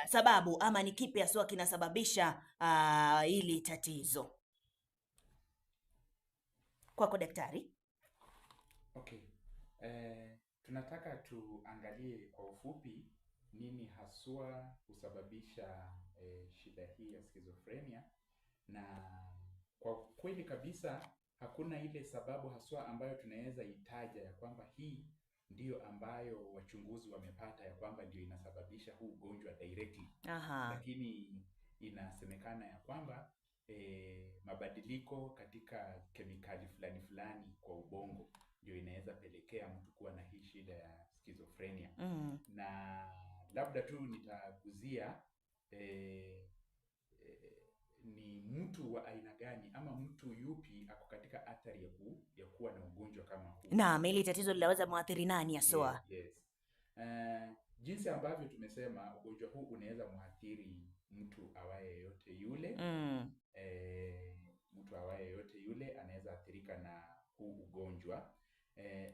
sababu ama ni kipi haswa kinasababisha hili tatizo? Kwako daktari. Okay. Tunataka tuangalie kwa ufupi nini haswa husababisha shida hii ya schizophrenia, na kwa kweli kabisa hakuna ile sababu haswa ambayo tunaweza itaja ya kwamba hii ndiyo ambayo wachunguzi wamepata ya kwamba ndio inasababisha huu ugonjwa directly. Lakini inasemekana ya kwamba mabadiliko katika kemikali fulani fulani kwa ubongo ndio inaweza pelekea mtu kuwa na hii shida ya schizophrenia. Na labda tu nitaguzia ni mtu wa aina gani ama mtu yupi ako katika athari ya kuwa na ugonjwa kama huu. Naam, hili tatizo linaweza muathiri nani haswa? Yes. Jinsi ambavyo tumesema ugonjwa huu unaweza muathiri mtu awaye yote yule. Mtu awaye yote yule anaweza athirika na huu ugonjwa.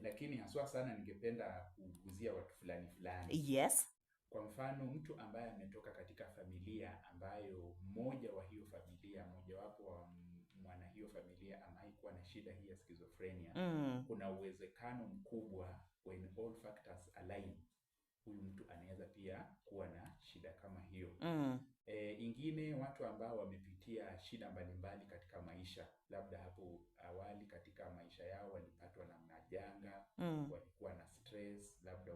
Lakini haswa sana ningependa kuguzia watu fulani fulani. Yes. Kwa mfano mtu ambaye ametoka katika familia ambayo mojawapo wa mwana hiyo familia anaikuwa na shida hii ya schizophrenia. Kuna uwezekano mkubwa when all factors align, huyu mtu anaweza pia kuwa na shida kama hiyo. Ingine watu ambao wamepitia shida mbalimbali katika maisha, labda hapo awali katika maisha yao walipatwa na majanga, walikuwa na stress, labda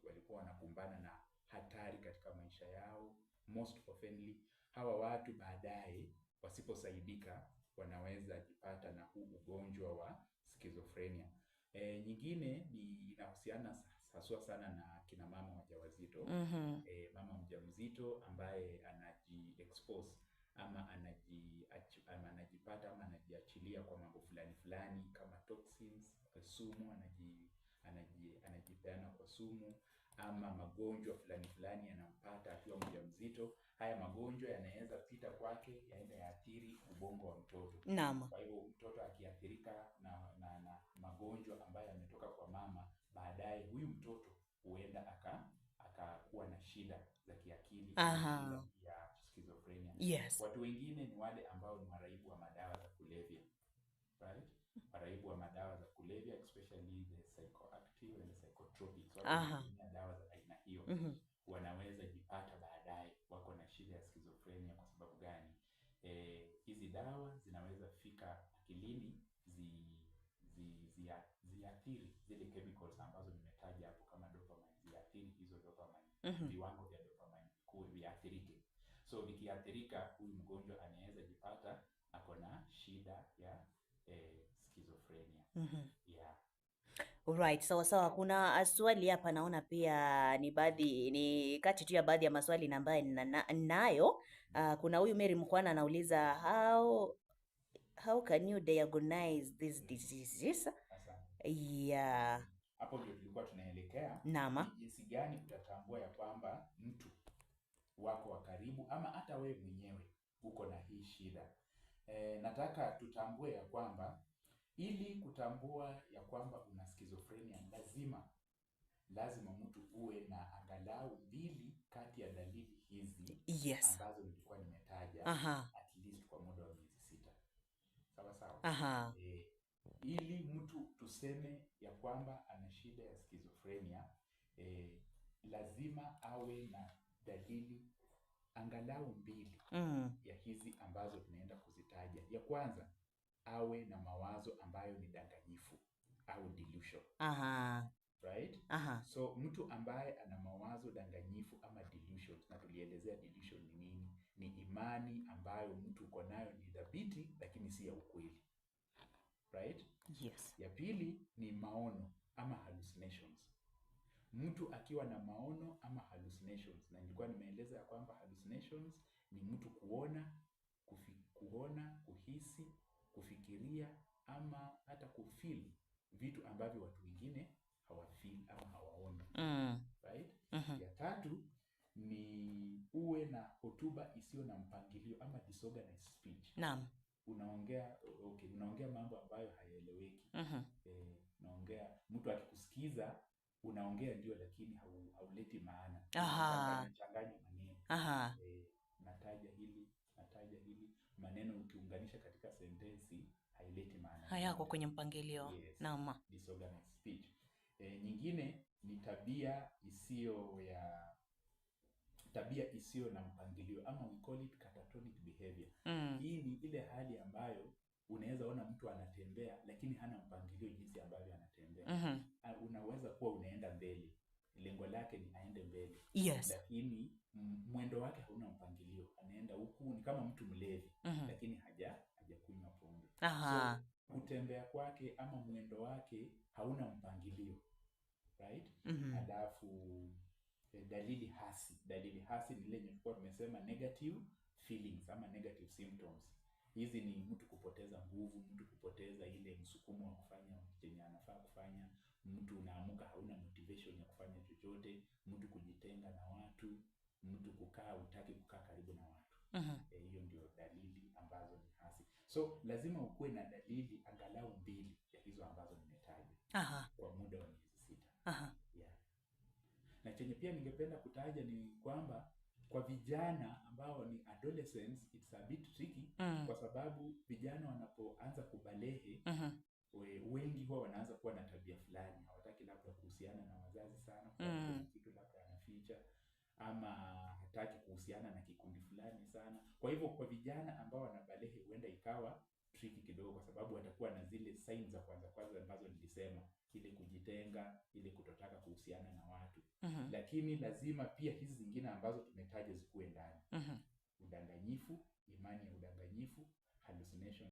walikuwa wanakumbana na hatari katika maisha yao. Most oftenly hawa watu baadaye wasiposaidika wanaweza jipata na huu ugonjwa wa schizophrenia. Nyingine ni inahusiana haswa sana na kina mama wajawazito. Mama mjamzito ambaye anaji-expose ama anajipata ama anajiachilia kwa mambo fulani fulani kama toxins, sumu, anajipeana kwa sumu, ama magonjwa fulani fulani yanampata akiwa mjamzito. Haya magonjwa yanaweza pita kwake yaenda yaathiri ubongo wa mtoto. Naam. Kwa hivyo mtoto akiathirika na magonjwa ambayo yametoka kwa mama, baadaye huyu mtoto huenda akakuwa na shida za kiakili, shida ya schizophrenia. Yes. Watu wengine ni wale ambao ni waraibu wa madawa za kulevya. Right? Waraibu wa madawa za kulevya, especially the psychoactive and psychotropic. Dawa za aina hiyo. Wanaweza jipata baadaye wako na shida ya schizophrenia. Kwa sababu gani? Hizi dawa zinaweza fika akilini ziathiri zile chemicals ambazo nimetaja hapo kama dopamine, ziathiri hizo dopamine, viwango vya dopamine viathirike. So vikiathirika, huyu mgonjwa anaweza jipata ako na shida ya schizophrenia. Yeah. Alright, sawa. Kuna swali hapa naona pia ni kati tu ya baadhi ya maswali ambayo ninayo. Kuna huyu Mary Mkwana anauliza how can you diagnose these diseases? Yeah. Hapo ndio tulikuwa tunaelekea. Naam. Jinsi gani utatambua ya kwamba mtu wako wa karibu ama hata wewe mwenyewe uko na hii shida. Nataka tutambue ya kwamba ili kutambua ya kwamba una schizophrenia lazima mtu uwe na angalau 2 kati ya dalili hizi. Yes. Ambazo nilikuwa nimetaja at least kwa muda wa miezi 6. Sawa. Ili mtu tuseme ya kwamba ana shida ya schizophrenia, lazima awe na dalili angalau 2 ya hizi ambazo tunaenda kuzitaja. Ya kwanza, awe na mawazo ambayo ni danganyifu au delusion. Right? So mtu ambaye ana mawazo danganyifu ama delusions, na tulielezea delusion ni nini? Ni imani ambayo mtu uko nayo ni dhabiti lakini si ya ukweli. Right? Yes. Ya pili ni maono ama hallucinations. Mtu akiwa na maono ama hallucinations, na nilikuwa nimeeleza ya kwamba hallucinations ni mtu kuona, kuhisi, kufikiria ama hata kufeel vitu ambavyo watu wengine hawafeel ama hawaoni. Right? Ya tatu ni uwe na hotuba isiyo na mpangilio ama disorganized speech. Naam. Unaongea mambo ambayo hayaeleweki. Unaongea, mtu akikusikiza unaongea ndio lakini hauleti maana. Unachanganya maneno. Nataja hili, maneno ukiunganisha katika sentensi haileti maana, hayako kwenye mpangilio. Yes. Naam. Disorganized speech. Nyingine ni tabia isiyo na mpangilio, ama we call it catatonic behavior. Hii ni ile hali ambayo unaweza ona mtu anatembea lakini hana mpangilio jinsi ambavyo anatembea. Unaweza kuwa unaenda mbele, lengo lake ni aende mbele. Yes. Lakini mwendo wake hauna mpangilio, anaenda huku, ni kama mtu mlevi lakini hajakunywa pombe. So kutembea kwake ama mwendo wake hauna mpangilio, right? Halafu dalili hasi ni ile tulikuwa tumesema negative feelings ama negative symptoms. Hizi ni mtu kupoteza nguvu, mtu kupoteza ile msukumo wa kufanya chenye anafaa kufanya, mtu unaamka hauna motivation ya kufanya chochote, mtu kujitenga na watu, mtu hutaki kukaa karibu na watu. Hiyo ndio dalili ambazo ni hasi. So lazima ukuwe na dalili angalau 2 ya hizo ambazo nimetaja kwa muda wa miezi 6. Yeah. Na chenye pia ningependa kutaja ni kwamba kwa vijana ambao ni adolescents, it's a bit tricky kwa sababu vijana wanapoanza kubalehe wengi huwa wanaanza kuwa na tabia fulani, hawataki labda kuhusiana na wazazi sana, kwa kitu labda anaficha, ama hataki kuhusiana na kikundi fulani sana. Kwa hivyo kwa vijana ambao wanabalehe huenda ikawa tricky kidogo, kwa sababu watakuwa na zile signs za kwanza ambazo nilisema, ile kujitenga, ile kutotaka kuhusiana na watu. Lakini lazima pia hizi zingine ambazo tumetaja zikuwe ndani. Udanganyifu, imani ya udanganyifu, hallucination